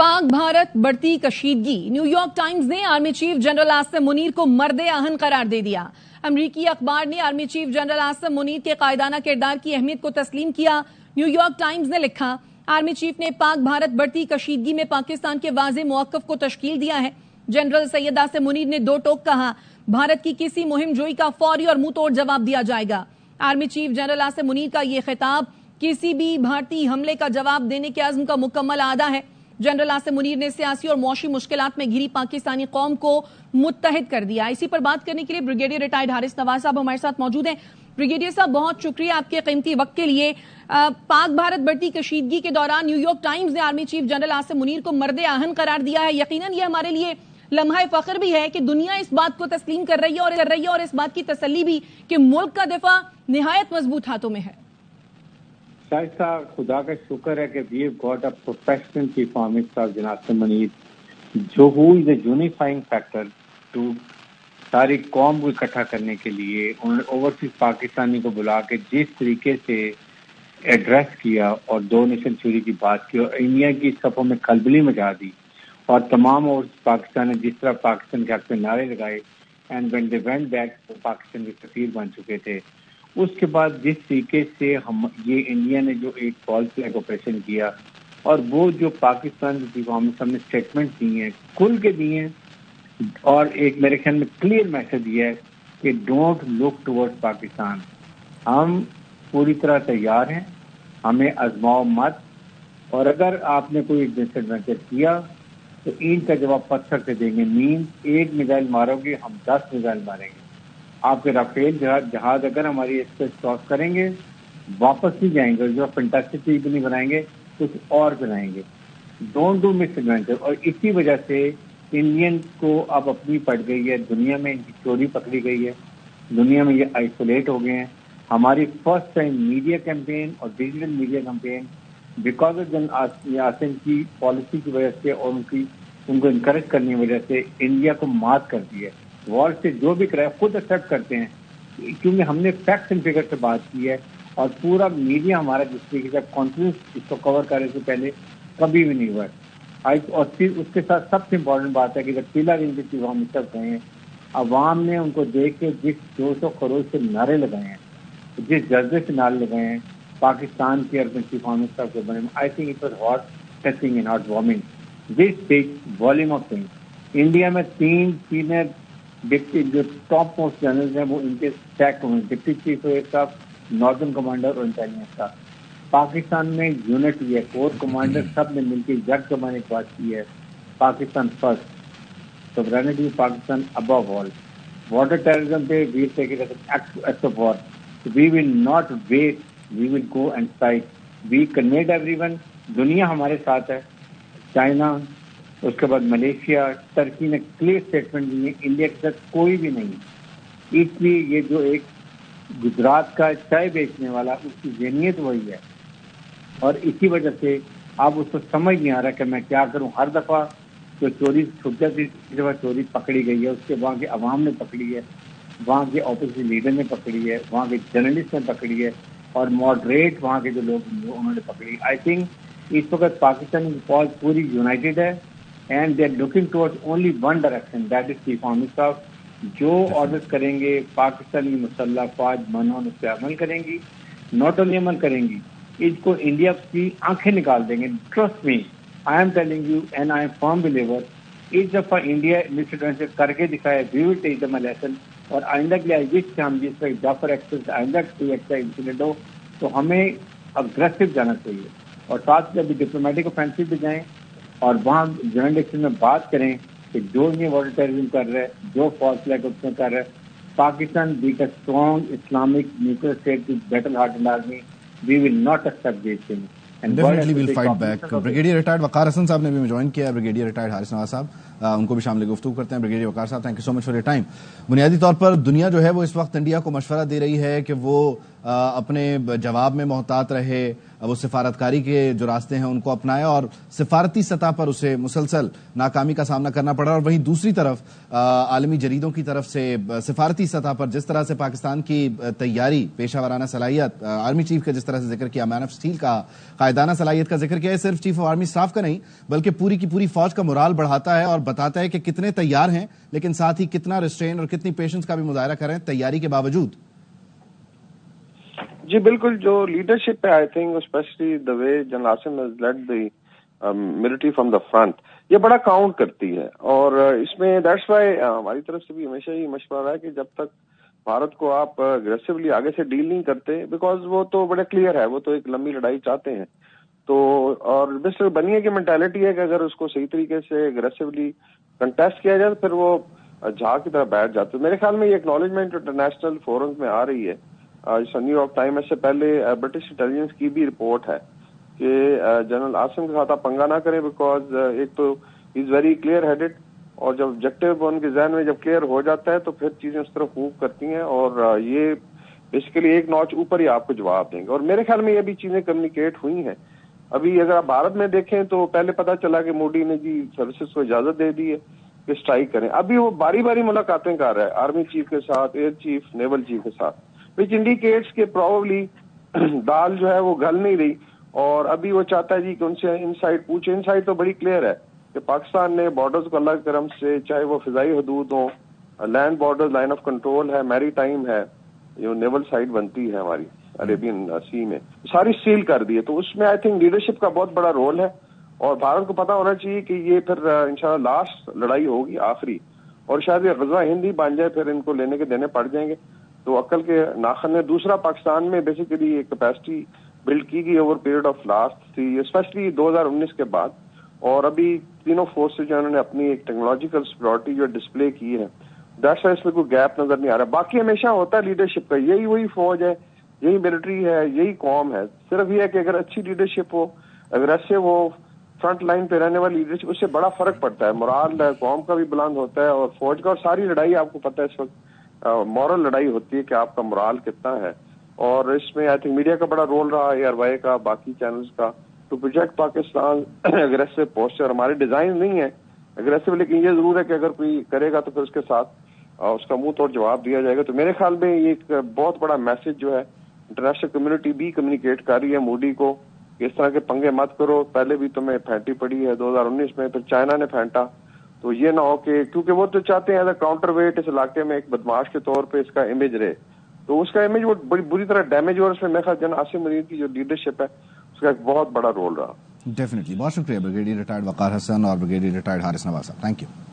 पाक भारत बढ़ती कशीदगी। New York times ने army chief general Asim Munir को मर्द आहन करार दे दिया। अमरीकी अखबार ने army chief general Asim Munir के कायदाना किरदार की अहमियत को तस्लीम किया। न्यूयॉर्क टाइम्स ने लिखा, आर्मी चीफ ने पाक भारत बढ़ती कशीदगी में पाकिस्तान के वाज़े मौक़िफ़ को तश्कील दिया है। जनरल सैयद आसिम मुनीर ने दो टोक कहा, भारत की किसी मुहिम जोई का फौरी और मुंह तोड़ जवाब दिया जाएगा। Army chief general Asim Munir का यह खिताब किसी भी भारतीय हमले का जवाब देने के अज़्म का मुकम्मल आदा है। जनरल आसिम मुनीर ने सियासी और मौशी मुश्किलात में घिरी पाकिस्तानी कौम को मुत्तहिद कर दिया। इसी पर बात करने के लिए ब्रिगेडियर रिटायर्ड हारिस नवाज साहब हमारे साथ मौजूद हैं। ब्रिगेडियर साहब, बहुत शुक्रिया आपके कीमती वक्त के लिए। पाक भारत बढ़ती कशीदगी के दौरान न्यूयॉर्क टाइम्स ने army chief general Asim Munir को मर्द आहन करार दिया है। यकीनन ये हमारे लिए लम्हा फख्र भी है कि दुनिया इस बात को तस्लीम कर रही है और इस बात की तसल्ली भी कि मुल्क का दिफा निहायत मजबूत हाथों में है। शायद साहब, खुदा का शुक्र है कि we have got a professional chief army staff general Asim Munir, जो who is a unifying factor to सारी कौम को इकट्ठा करने के लिए। उन्होंने ओवरसीज पाकिस्तानी को बुला के जिस तरीके से एड्रेस किया और दो नेशन थ्योरी की बात की और इंडिया की सफ़ों में खलबली मचा दी और तमाम ओवरसीज पाकिस्तान ने जिस तरह पाकिस्तान के हक में नारे लगाए and when they went back Pakistan के सफीर बन चुके थे। उसके बाद जिस तरीके से हम ये इंडिया ने जो एक फॉल्स फ्लैग ऑपरेशन किया और वो जो पाकिस्तान की चीफ आर्मी साहब ने स्टेटमेंट दिए हैं, खुल के दिए हैं और एक मेरे ख्याल में क्लियर मैसेज दिया है कि डोंट लुक टुवर्ड्स पाकिस्तान। हम पूरी तरह तैयार हैं, हमें आजमाओ मत, और अगर आपने कोई डिसएडवेंचर किया तो ईंट का जवाब पत्थर से देंगे। मीन एक मिसाइल मारोगे, हम 10 मिसाइल मारेंगे। आपके राफेल जहाज अगर हमारी स्पेस क्रॉस करेंगे वापस नहीं जाएंगे, जो फैंटास्टिक चीज नहीं बनाएंगे, कुछ और बनाएंगे। Don't do miss adventure. और इसी वजह से इंडियन को अब अपनी पड़ गई है, दुनिया में इनकी चोरी पकड़ी गई है, दुनिया में ये आइसोलेट हो गए हैं। हमारी फर्स्ट टाइम मीडिया कैंपेन और digital media campaign because of general Asim की पॉलिसी की वजह से और उनको इनकरेज करने की वजह से इंडिया को मात कर दी है। वर्ल्ड से जो भी कराया खुद एक्सेप्ट करते हैं, क्योंकि हमने फैक्ट्स एंड फिगर से बात की है और पूरा मीडिया हमारा जिस तरीके से कॉन्फ्रेंस इसको कवर करने से पहले कभी भी नहीं हुआ है। और फिर उसके साथ सबसे इम्पोर्टेंट बात है कि जब पीला रिंग के चीफ हम सब गए हैं, अवाम ने उनको देख के जिस 200 करोड़ से नारे लगाए हैं, जिस जज्बे से नारे लगाए हैं पाकिस्तान के अर्बन चीफ आर्मी स्टाफ के बारे में, I think it was hot touching and hot warming. This speaks volume of things. India में 3 सीनियर डिप्टी जो टॉप मोस्ट जनरल हैं वो इनके स्टैक हुए, deputy chief of staff, northern commander और इंटेलिजेंस स्टाफ। पाकिस्तान में यूनिट है, कोर कमांडर सब ने मिलकर जग जमाने की बात की है। Pakistan first, sovereignty Pakistan above all. Water terrorism पे we take it as an act of war. We will not wait, we will go and fight. We connect everyone. दुनिया हमारे साथ है, चाइना, उसके बाद मलेशिया, टर्की ने क्लियर स्टेटमेंट दिए, India के साथ कोई भी नहीं। इसलिए ये जो एक गुजरात का चाय बेचने वाला, उसकी ज़हनियत वही है और इसी वजह से अब उसको समझ नहीं आ रहा कि मैं क्या करूं। हर दफ़ा जो चोरी छुप जाती, इस दफ़ा चोरी पकड़ी गई है, उसके वहाँ के अवाम ने पकड़ी है, वहाँ के ऑपोजिशन लीडर ने पकड़ी है, वहाँ के जर्नलिस्ट ने पकड़ी है और मॉडरेट वहाँ के जो लोग उन्होंने पकड़ी। आई थिंक इस वक्त पाकिस्तान की फौज पूरी यूनाइटेड है and they are looking towards only one direction, that is chief army staff. जो ऑर्डर करेंगे पाकिस्तानी मुसल्लह फौज मनोन उस पर अमल करेंगी। नॉट ओनली अमल करेंगी, इसको इंडिया की आंखें निकाल देंगे। Trust me, I am telling you and I am firm believer. इस दफा इंडिया मिसएडवेंचर करके दिखाए, we will take them a lesson. और आइंदा के लिए आई विश हम जिस पर जाफर एक्सप्रेस आइंदा कोई ऐसा इंसिडेंट हो तो हमें अग्रेसिव जाना चाहिए और साथ जब डिप्लोमेटिक ऑफेंसिव भी जाएं और वहाँ जनरल इलेक्शन में बात करें कि जो ये वाटर टेररिज्म कर रहे हैं, जो फॉल्स फ्लैग ऑपरेशन कर रहे हैं, Pakistan beat a strong Islamic nuclear state with battle hardened army. We will not accept this thing and definitely will fight back. Brigadier retired Waqar Hasan sahab ने भी ज्वाइन किया है, ब्रिगेडियर रिटायर्ड हारिस नवाज साहब, उनको भी शामिल गुफ्तगू करते हैं। ब्रिगेडियर वकार साहब, thank you so much for your time. बुनियादी तौर पर दुनिया जो है वो इस वक्त इंडिया को मशवरा दे रही है कि वो اپنے جواب میں محتاط رہے، وہ سفارتکاری کے جو راستے ہیں ان کو اپنائے اور سفارتی سطح پر اسے مسلسل ناکامی کا سامنا کرنا پڑا، اور وہیں دوسری طرف عالمی جریدوں کی طرف سے سفارتی سطح پر جس طرح سے پاکستان کی تیاری، پیشہ ورانہ صلاحیت، آرمی چیف کا جس طرح سے ذکر کیا، مین آف اسٹیل کا، قائدانہ صلاحیت کا ذکر کیا، صرف چیف آف آرمی اسٹاف کا نہیں بلکہ پوری کی پوری فوج کا مورال بڑھاتا ہے اور بتاتا ہے کہ کتنے تیار ہیں، لیکن ساتھ ہی کتنا ریسٹرین اور کتنی پیشنس کا بھی مظاہرہ کر رہے ہیں تیاری کے باوجود۔ جی بالکل، جو لیڈرشپ ہے، I think especially the way General Asim has led the military from the front, یہ بڑا کاؤنٹ کرتی ہے، اور اس میں دیٹس وائی ہماری طرف سے بھی ہمیشہ یہ مشورہ رہا ہے کہ جب تک بھارت کو آپ اگریسولی آگے سے ڈیل نہیں کرتے، بیکاز وہ تو بڑے کلیئر ہے، وہ تو ایک لمبی لڑائی چاہتے ہیں، تو اور مسٹر بنیے کی مینٹالٹی ہے کہ اگر اس کو صحیح طریقے سے اگریسولی کنٹیسٹ کیا جائے تو پھر وہ جھاگ کی طرح بیٹھ جاتے ہیں۔ میرے خیال میں یہ اکنالجمنٹ انٹرنیشنل فورمز میں آ رہی ہے، نیو یارک ٹائمز سے پہلے برٹش انٹیلیجنس کی بھی رپورٹ ہے کہ جنرل عاصم کے ساتھ آپ پنگا نہ کریں، بیکاز ایک تو از ویری کلیئر ہیڈڈ، اور جب آبجیکٹو ان کے ذہن میں جب کلیئر ہو جاتا ہے تو پھر چیزیں اس طرح موو کرتی ہیں، اور یہ بیسیکلی ایک نوچ اوپر ہی آپ کو جواب دیں گے، اور میرے خیال میں یہ بھی چیزیں کمیونیکیٹ ہوئی ہیں۔ ابھی اگر آپ بھارت میں دیکھیں تو پہلے پتا چلا کہ مودی نے جی سروسز کو اجازت دے دی ہے کہ اسٹرائک کریں، ابھی وہ باری باری ملاقاتیں کر رہا ہے آرمی چیف کے ساتھ، ایئر چیف، نیول چیف کے ساتھ، وچ انڈیکیٹس کہ پروبیبلی دال جو ہے وہ گل نہیں رہی، اور ابھی وہ چاہتا ہے جی کہ ان سے ان سائڈ پوچھے۔ ان سائڈ تو بڑی کلیئر ہے کہ پاکستان نے بارڈرز کو اللہ کے کرم سے، چاہے وہ فضائی حدود ہوں، land border, line of control ہے، میری ٹائم ہے، جو نیول سائڈ بنتی ہے ہماری عربین سی میں، ساری سیل کر دی ہے، تو اس میں آئی تھنک لیڈرشپ کا بہت بڑا رول ہے، اور بھارت کو پتا ہونا چاہیے کہ یہ پھر انشاءاللہ لاسٹ لڑائی ہوگی، آخری، اور شاید یہ غزوہ ہند ہی بن جائے، پھر ان کو لینے کے دینے پڑ جائیں گے، تو عقل کے ناخن نے دوسرا پاکستان میں بیسیکلی ایک کیپیسٹی بلڈ کی گئی اوور پیریڈ آف لاسٹ تھی، اسپیشلی 2019 کے بعد، اور ابھی تینوں فورسز جو انہوں نے اپنی ایک ٹیکنالوجیکل سپیریورٹی جو ڈسپلے کی ہے، دیٹس وائی اس میں کوئی گیپ نظر نہیں آ رہا۔ باقی ہمیشہ ہوتا ہے لیڈرشپ کا، یہی وہی فوج ہے، یہی ملٹری ہے، یہی قوم ہے، صرف یہ ہے کہ اگر اچھی لیڈرشپ ہو، اگریسو ہو، فرنٹ لائن پہ رہنے والی لیڈرشپ، اس سے بڑا فرق پڑتا ہے، مورال قوم کا بھی بلند ہوتا ہے اور فوج کا، اور ساری لڑائی آپ کو پتہ ہے اس وقت مورل لڑائی ہوتی ہے کہ آپ کا مورال کتنا ہے، اور اس میں آئی تھنک میڈیا کا بڑا رول رہا ہے، ARY کا، باقی چینلز کا، to project Pakistan aggressive posture. ہمارے ڈیزائن نہیں ہے اگریسو، لیکن یہ ضرور ہے کہ اگر کوئی کرے گا تو پھر اس کے ساتھ اس کا منہ توڑ جواب دیا جائے گا۔ تو میرے خیال میں یہ ایک بہت بڑا میسج جو ہے انٹرنیشنل کمیونٹی بھی کمیونیکیٹ کر رہی ہے مودی کو کہ اس طرح کے پنگے مت کرو، پہلے بھی تمہیں پھینٹی پڑی ہے 2019 میں، پھر چائنا نے پھینٹا، تو یہ نہ ہو کہ، کیونکہ وہ تو چاہتے ہیں ایز اے کاؤنٹر ویٹ اس علاقے میں ایک بدماش کے طور پہ اس کا امیج رہے، تو اس کا امیج وہ بڑی بری طرح ڈیمیج ہو، اور اس میں میرے خیال جنرل عاصم منیر کی جو لیڈرشپ ہے اس کا ایک بہت بڑا رول رہا۔ ڈیفینیٹلی، بہت شکریہ بریگیڈیئر ریٹائرڈ وقار حسن اور بریگیڈیئر ریٹائرڈ حارث نواز صاحب، تھینک یو۔